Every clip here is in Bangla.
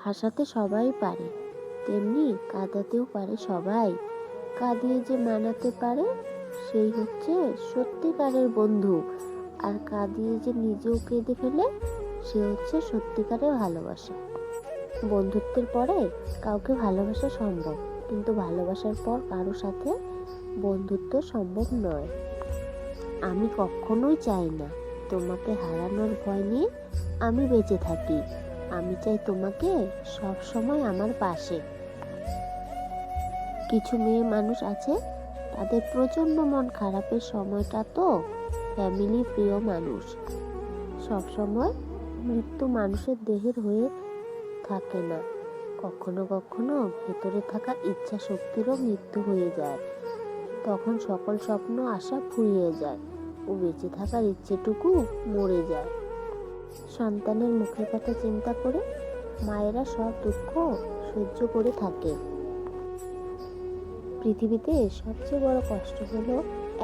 হাসাতে সবাই পারে, তেমনি কাঁদাতেও পারে সবাই। কাঁদিয়ে যে মানাতে পারে সেই হচ্ছে সত্যিকারের বন্ধু, আর কাঁদিয়ে যে নিজেও কেঁদে ফেলে সে হচ্ছে সত্যিকারের ভালোবাসা। বন্ধুত্বের পরে কাউকে ভালোবাসা সম্ভব, কিন্তু ভালোবাসার পর কারো সাথে বন্ধুত্ব সম্ভব নয়। আমি কখনোই চাই না তোমাকে হারানোর ভয় নিয়ে আমি বেঁচে থাকি। আমি চাই তোমাকে সব সময় আমার পাশে। কিছু মেয়ে মানুষ আছে, তাদের প্রচণ্ড মন খারাপের সময়টা তো ফ্যামিলি, প্রিয় মানুষ। সব সময় মৃত্যু মানুষের দেহের হয়ে থাকে না, কখনো কখনো ভেতরে থাকা ইচ্ছা শক্তিরও মৃত্যু হয়ে যায়। তখন সকল স্বপ্ন আশা ফুরিয়ে যায় ও বেঁচে থাকার ইচ্ছেটুকু মরে যায়। সন্তানের মুখের কথা চিন্তা করে মায়েরা সব দুঃখ সহ্য করে থাকে। পৃথিবীতে সবচেয়ে বড় কষ্ট হলো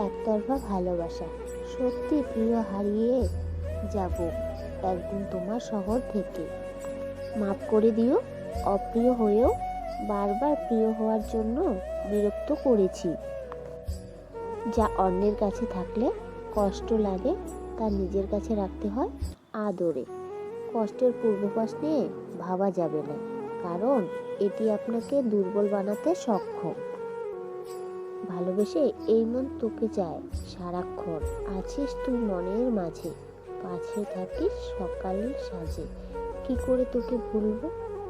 একতরফা ভালোবাসা। সত্যি প্রিয় হারিয়ে যাব একদিন তোমার শহর থেকে। মাফ করে দিও, অপ্রিয় হয়েও বারবার প্রিয় হওয়ার জন্য বিরক্ত করেছি। যা অন্যের কাছে থাকলে কষ্ট লাগে, তা নিজের কাছে রাখতে হয় আদরে। কষ্টের পূর্বাভাস নিয়ে ভাবা যাবে না, কারণ এটি আপনাকে দুর্বল বানাতে সক্ষম। ভালোবেসে এই মন তোকে চায় সারাক্ষণ, আছিস তুই মনের মাঝে, পাশে থাকিস সকালের সাজে। কি করে তোকে ভুলবো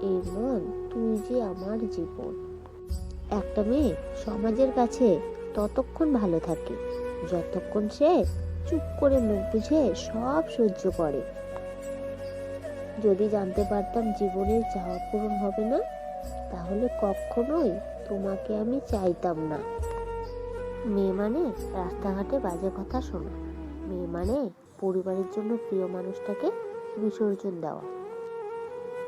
এই মন, তুই যে আমার জীবন। একটা মেয়ে সমাজের কাছে ততক্ষণ ভালো থাকে যতক্ষণ সে চুপ করে মুখ বুঝে সব সহ্য করে। যদি জানতে পারতাম জীবনের চাওয়া পূরণ হবে না, তাহলে কখনোই তোমাকে আমি চাইতাম না। মেয়ে মানে রাস্তাঘাটে বাজে কথা শোনা, মেয়ে মানে পরিবারের জন্য প্রিয় মানুষটাকে বিসর্জন দেওয়া।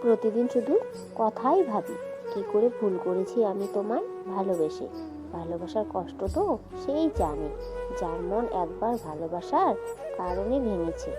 প্রতিদিন শুধু কথাই ভাবি, কি করে ভুল করেছি আমি তোমায় ভালোবেসে। ভালোবাসার কষ্ট তো সেই জানে, যার মন একবার ভালোবাসার কারণে ভেঙেছে।